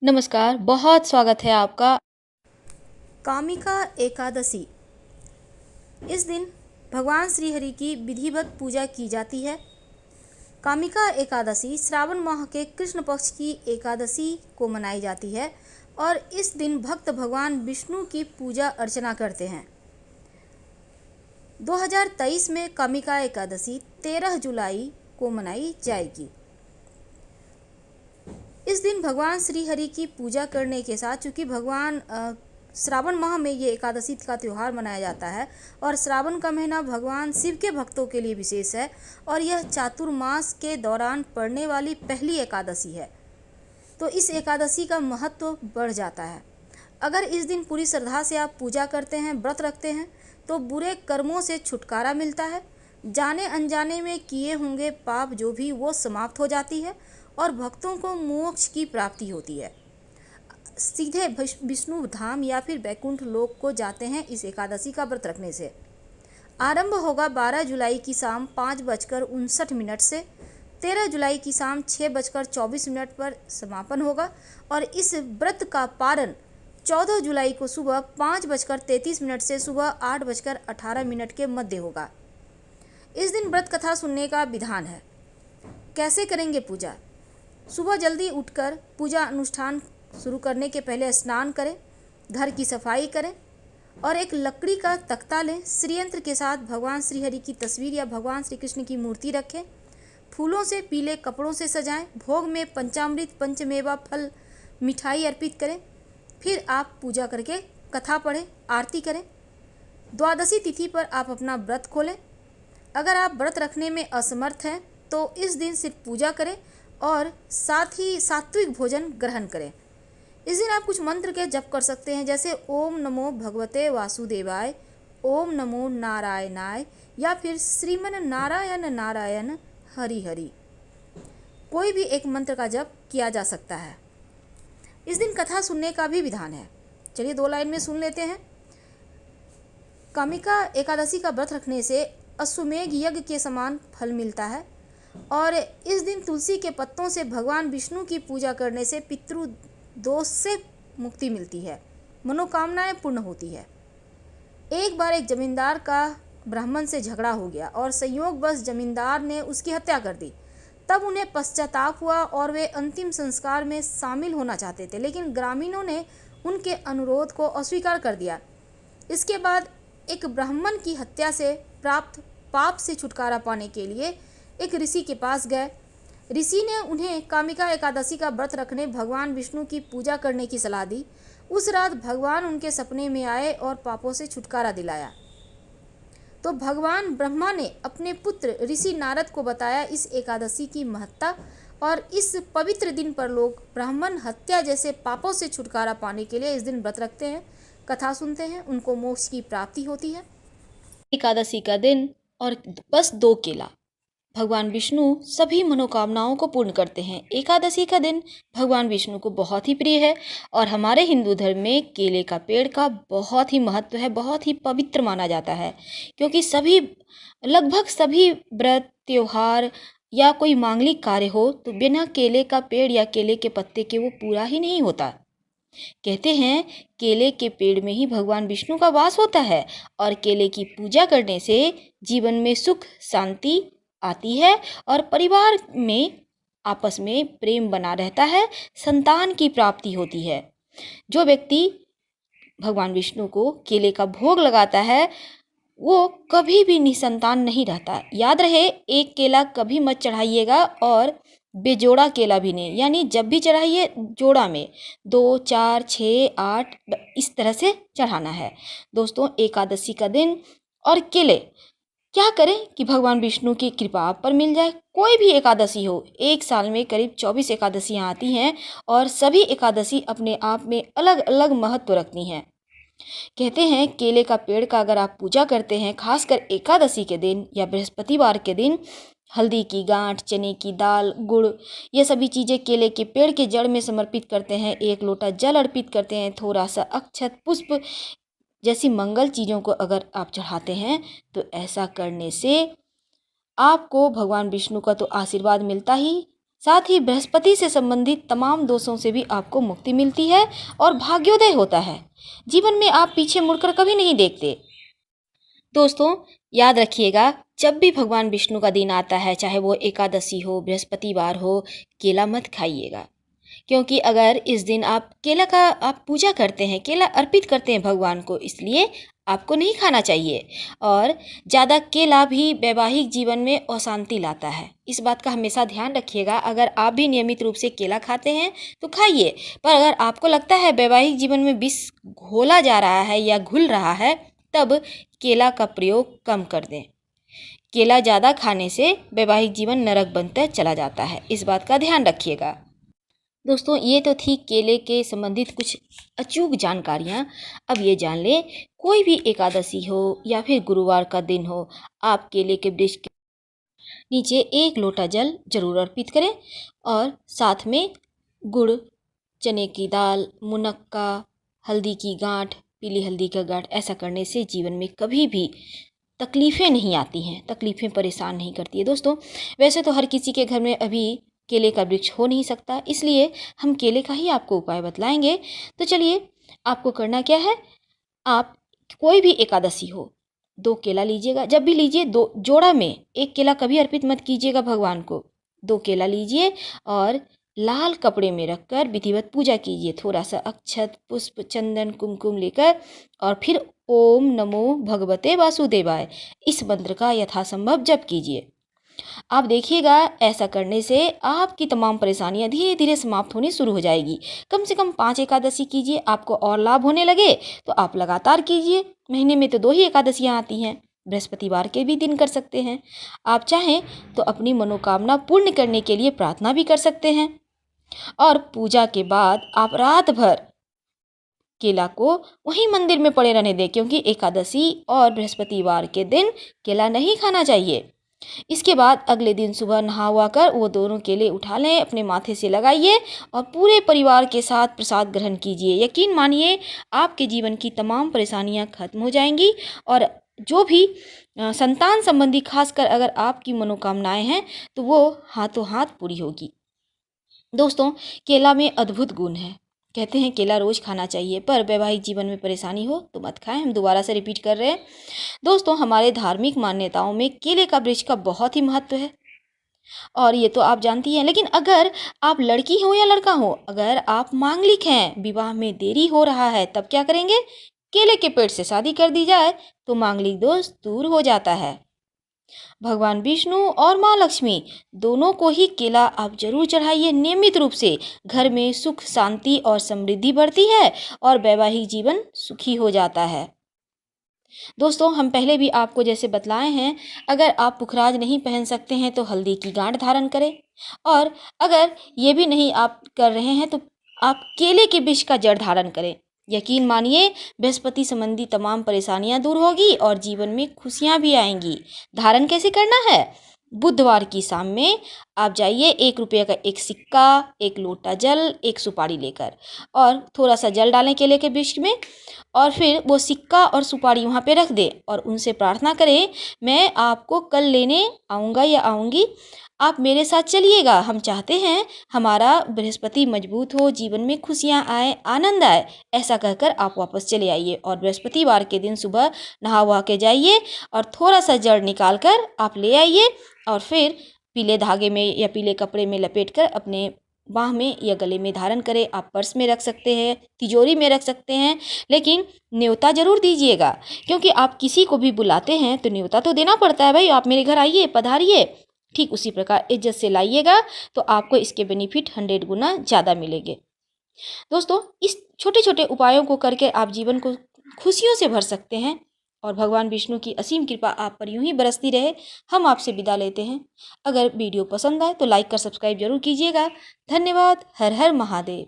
नमस्कार, बहुत स्वागत है आपका। कामिका एकादशी। इस दिन भगवान श्री हरि की विधिवत पूजा की जाती है। कामिका एकादशी श्रावण माह के कृष्ण पक्ष की एकादशी को मनाई जाती है और इस दिन भक्त भगवान विष्णु की पूजा अर्चना करते हैं। 2023 में कामिका एकादशी 13 जुलाई को मनाई जाएगी। इस दिन भगवान श्री हरि की पूजा करने के साथ, चूँकि भगवान श्रावण माह में ये एकादशी का त्यौहार मनाया जाता है और श्रावण का महीना भगवान शिव के भक्तों के लिए विशेष है और यह चातुर्मास के दौरान पड़ने वाली पहली एकादशी है, तो इस एकादशी का महत्व बढ़ जाता है। अगर इस दिन पूरी श्रद्धा से आप पूजा करते हैं, व्रत रखते हैं, तो बुरे कर्मों से छुटकारा मिलता है। जाने अनजाने में किए होंगे पाप जो भी वो समाप्त हो जाती है और भक्तों को मोक्ष की प्राप्ति होती है। सीधे विष्णु धाम या फिर वैकुंठ लोक को जाते हैं इस एकादशी का व्रत रखने से। आरंभ होगा 12 जुलाई की शाम 5:59 से। 13 जुलाई की शाम 6:24 पर समापन होगा और इस व्रत का पारण 14 जुलाई को सुबह 5:33 से सुबह 8:18 के मध्य होगा। इस दिन व्रत कथा सुनने का विधान है। कैसे करेंगे पूजा? सुबह जल्दी उठकर पूजा अनुष्ठान शुरू करने के पहले स्नान करें, घर की सफाई करें और एक लकड़ी का तख्ता लें। श्रीयंत्र के साथ भगवान श्री हरि की तस्वीर या भगवान श्री कृष्ण की मूर्ति रखें। फूलों से, पीले कपड़ों से सजाएं। भोग में पंचामृत, पंचमेवा, फल, मिठाई अर्पित करें। फिर आप पूजा करके कथा पढ़ें, आरती करें। द्वादशी तिथि पर आप अपना व्रत खोलें। अगर आप व्रत रखने में असमर्थ हैं तो इस दिन सिर्फ पूजा करें और साथ ही सात्विक भोजन ग्रहण करें। इस दिन आप कुछ मंत्र के जप कर सकते हैं, जैसे ओम नमो भगवते वासुदेवाय, ओम नमो नारायणाय या फिर श्रीमन नारायण नारायण हरि हरि। कोई भी एक मंत्र का जप किया जा सकता है। इस दिन कथा सुनने का भी विधान है। चलिए 2 लाइन में सुन लेते हैं। कामिका एकादशी का व्रत रखने से अश्वमेघ यज्ञ के समान फल मिलता है और इस दिन तुलसी के पत्तों से भगवान विष्णु की पूजा करने से पितृ दोष से मुक्ति मिलती है, मनोकामनाएं पूर्ण होती है। एक बार एक जमींदार का ब्राह्मण से झगड़ा हो गया और संयोगवश जमींदार ने उसकी हत्या कर दी। तब उन्हें पश्चाताप हुआ और वे अंतिम संस्कार में शामिल होना चाहते थे, लेकिन ग्रामीणों ने उनके अनुरोध को अस्वीकार कर दिया। इसके बाद एक ब्राह्मण की हत्या से प्राप्त पाप से छुटकारा पाने के लिए एक ऋषि के पास गए। ऋषि ने उन्हें कामिका एकादशी का व्रत रखने, भगवान विष्णु की पूजा करने की सलाह दी। उस रात भगवान उनके सपने में आए और पापों से छुटकारा दिलाया। तो भगवान ब्रह्मा ने अपने पुत्र ऋषि नारद को बताया इस एकादशी की महत्ता और इस पवित्र दिन पर लोग ब्राह्मण हत्या जैसे पापों से छुटकारा पाने के लिए इस दिन व्रत रखते हैं, कथा सुनते हैं, उनको मोक्ष की प्राप्ति होती है। एकादशी का दिन और बस 2 केला। भगवान विष्णु सभी मनोकामनाओं को पूर्ण करते हैं। एकादशी का दिन भगवान विष्णु को बहुत ही प्रिय है और हमारे हिंदू धर्म में केले का पेड़ का बहुत ही महत्व है, बहुत ही पवित्र माना जाता है, क्योंकि लगभग सभी व्रत, त्योहार या कोई मांगलिक कार्य हो तो बिना केले का पेड़ या केले के पत्ते के वो पूरा ही नहीं होता। कहते हैं केले के पेड़ में ही भगवान विष्णु का वास होता है और केले की पूजा करने से जीवन में सुख, शांति आती है और परिवार में आपस में प्रेम बना रहता है, संतान की प्राप्ति होती है। जो व्यक्ति भगवान विष्णु को केले का भोग लगाता है वो कभी भी निसंतान नहीं रहता। याद रहे, एक केला कभी मत चढ़ाइएगा और बेजोड़ा केला भी नहीं, यानी जब भी चढ़ाइए जोड़ा में 2, 4, 6, 8 इस तरह से चढ़ाना है। दोस्तों, एकादशी का दिन और केले, क्या करें कि भगवान विष्णु की कृपा आप पर मिल जाए। कोई भी एकादशी हो, एक साल में करीब 24 एकादशियाँ आती हैं और सभी एकादशी अपने आप में अलग अलग महत्व रखती हैं। कहते हैं केले का पेड़ का अगर आप पूजा करते हैं, खासकर एकादशी के दिन या बृहस्पतिवार के दिन, हल्दी की गांठ, चने की दाल, गुड़, ये सभी चीज़ें केले के पेड़ के जड़ में समर्पित करते हैं। 1 लोटा जल अर्पित करते हैं, थोड़ा सा अक्षत, पुष्प जैसी मंगल चीज़ों को अगर आप चढ़ाते हैं तो ऐसा करने से आपको भगवान विष्णु का तो आशीर्वाद मिलता ही साथ ही बृहस्पति से संबंधित तमाम दोषों से भी आपको मुक्ति मिलती है और भाग्योदय होता है। जीवन में आप पीछे मुड़कर कभी नहीं देखते। दोस्तों, याद रखिएगा, जब भी भगवान विष्णु का दिन आता है, चाहे वो एकादशी हो, बृहस्पतिवार हो, केला मत खाइएगा। क्योंकि अगर इस दिन आप केला का आप पूजा करते हैं, केला अर्पित करते हैं भगवान को, इसलिए आपको नहीं खाना चाहिए। और ज़्यादा केला भी वैवाहिक जीवन में अशांति लाता है, इस बात का हमेशा ध्यान रखिएगा। अगर आप भी नियमित रूप से केला खाते हैं तो खाइए, पर अगर आपको लगता है वैवाहिक जीवन में विष घोला जा रहा है या घुल रहा है, तब केला का प्रयोग कम कर दें। केला ज़्यादा खाने से वैवाहिक जीवन नरक बनता चला जाता है, इस बात का ध्यान रखिएगा। दोस्तों, ये तो थी केले के संबंधित कुछ अचूक जानकारियाँ। अब ये जान लें, कोई भी एकादशी हो या फिर गुरुवार का दिन हो, आप केले के वृक्ष के नीचे 1 लोटा जल जरूर अर्पित करें और साथ में गुड़, चने की दाल, मुनक्का, हल्दी की गांठ, पीली हल्दी का गांठ, ऐसा करने से जीवन में कभी भी तकलीफ़ें नहीं आती हैं, तकलीफ़ें परेशान नहीं करती है। दोस्तों, वैसे तो हर किसी के घर में अभी केले का वृक्ष हो नहीं सकता, इसलिए हम केले का ही आपको उपाय बतलाएंगे। तो चलिए, आपको करना क्या है, आप कोई भी एकादशी हो 2 केला लीजिएगा। जब भी लीजिए 2 जोड़ा में, 1 केला कभी अर्पित मत कीजिएगा भगवान को। 2 केला लीजिए और लाल कपड़े में रखकर विधिवत पूजा कीजिए। थोड़ा सा अक्षत, पुष्प, चंदन, कुमकुम लेकर और फिर ओम नमो भगवते वासुदेवाय इस मंत्र का यथासंभव जप कीजिए। आप देखिएगा, ऐसा करने से आपकी तमाम परेशानियां धीरे धीरे समाप्त होनी शुरू हो जाएगी। कम से कम 5 एकादशी कीजिए, आपको और लाभ होने लगे तो आप लगातार कीजिए। महीने में तो 2 ही एकादशियां आती हैं, बृहस्पतिवार के भी दिन कर सकते हैं। आप चाहें तो अपनी मनोकामना पूर्ण करने के लिए प्रार्थना भी कर सकते हैं। और पूजा के बाद आप रात भर केला को वहीं मंदिर में पड़े रहने दें, क्योंकि एकादशी और बृहस्पतिवार के दिन केला नहीं खाना चाहिए। इसके बाद अगले दिन सुबह नहा कर वो दोनों केले उठा लें, अपने माथे से लगाइए और पूरे परिवार के साथ प्रसाद ग्रहण कीजिए। यकीन मानिए, आपके जीवन की तमाम परेशानियां खत्म हो जाएंगी और जो भी संतान संबंधी, खासकर अगर आपकी मनोकामनाएं हैं, तो वो हाथों हाथ पूरी होगी। दोस्तों, केला में अद्भुत गुण है। कहते हैं केला रोज खाना चाहिए, पर वैवाहिक जीवन में परेशानी हो तो मत खाएं। हम दोबारा से रिपीट कर रहे हैं। दोस्तों, हमारे धार्मिक मान्यताओं में केले का वृक्ष का बहुत ही महत्व है और ये तो आप जानती हैं। लेकिन अगर आप लड़की हो या लड़का हो, अगर आप मांगलिक हैं, विवाह में देरी हो रहा है, तब क्या करेंगे? केले के पेड़ से शादी कर दी जाए तो मांगलिक दोष दूर हो जाता है। भगवान विष्णु और माँ लक्ष्मी दोनों को ही केला आप जरूर चढ़ाइए नियमित रूप से। घर में सुख, शांति और समृद्धि बढ़ती है और वैवाहिक जीवन सुखी हो जाता है। दोस्तों, हम पहले भी आपको जैसे बतलाए हैं, अगर आप पुखराज नहीं पहन सकते हैं तो हल्दी की गांठ धारण करें, और अगर ये भी नहीं आप कर रहे हैं तो आप केले के विष का जड़ धारण करें। यकीन मानिए, बृहस्पति संबंधी तमाम परेशानियां दूर होगी और जीवन में खुशियां भी आएंगी। धारण कैसे करना है? बुधवार की शाम में आप जाइए, 1 रुपये का एक सिक्का, 1 लोटा जल, 1 सुपारी लेकर, और थोड़ा सा जल डालें केले के वृक्ष में, और फिर वो सिक्का और सुपारी वहाँ पे रख दें और उनसे प्रार्थना करें, मैं आपको कल लेने आऊँगा या आऊँगी, आप मेरे साथ चलिएगा। हम चाहते हैं हमारा बृहस्पति मजबूत हो, जीवन में खुशियाँ आए, आनंद आए। ऐसा कहकर आप वापस चले आइए और बृहस्पतिवार के दिन सुबह नहा वहा के जाइए और थोड़ा सा जड़ निकाल कर आप ले आइए और फिर पीले धागे में या पीले कपड़े में लपेट कर अपने बाह में या गले में धारण करें। आप पर्स में रख सकते हैं, तिजोरी में रख सकते हैं, लेकिन न्योता जरूर दीजिएगा, क्योंकि आप किसी को भी बुलाते हैं तो न्योता तो देना पड़ता है भाई। आप मेरे घर आइए, पधारिए, ठीक उसी प्रकार इज्जत से लाइएगा तो आपको इसके बेनिफिट 100 गुना ज़्यादा मिलेंगे। दोस्तों, इस छोटे छोटे उपायों को करके आप जीवन को खुशियों से भर सकते हैं और भगवान विष्णु की असीम कृपा आप पर यूं ही बरसती रहे। हम आपसे विदा लेते हैं। अगर वीडियो पसंद आए तो लाइक कर सब्सक्राइब जरूर कीजिएगा। धन्यवाद। हर हर महादेव।